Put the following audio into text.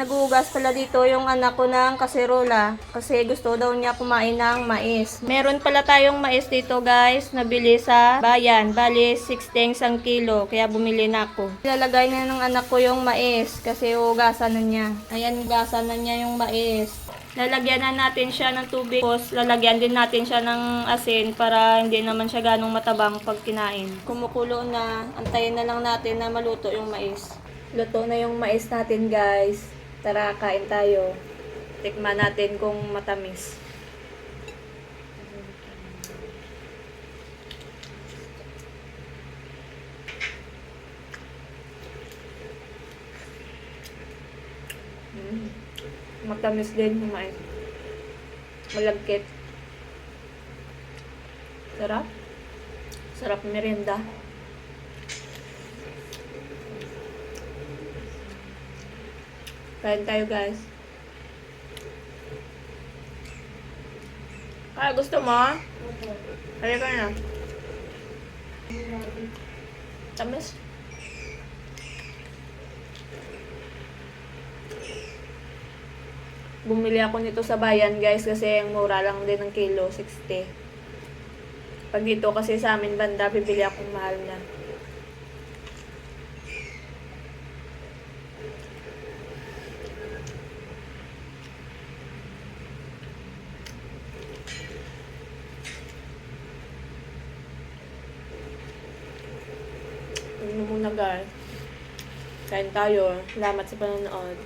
Nagugas pala dito yung anak ko ng kaserola kasi gusto daw niya kumain ng mais. Meron pala tayong mais dito guys, nabili sa bayan. Bali, 16 ang kilo, kaya bumili na ako. Ilalagay na ng anak ko yung mais kasi hugasan na niya. Ayan, hugasan na niya yung mais. Lalagyan na natin siya ng tubig. Tapos lalagyan din natin siya ng asin para hindi naman siya ganong matabang pag kinain. Kumukulo na, antayin na lang natin na maluto yung mais. Luto na yung mais natin guys. Tara, kain tayo. Tikman natin kung matamis. Matamis din yung mais. Malagkit. Sarap. Sarap merienda. Kain tayo guys. Gusto mo? Kaya ka na. Tamis. Bumili ako nito sa bayan guys kasi ang mura lang din ng kilo, 60. Pag dito kasi sa amin banda, bibili akong mahal na. Ano muna guys. Kain tayo. Salamat sa panonood.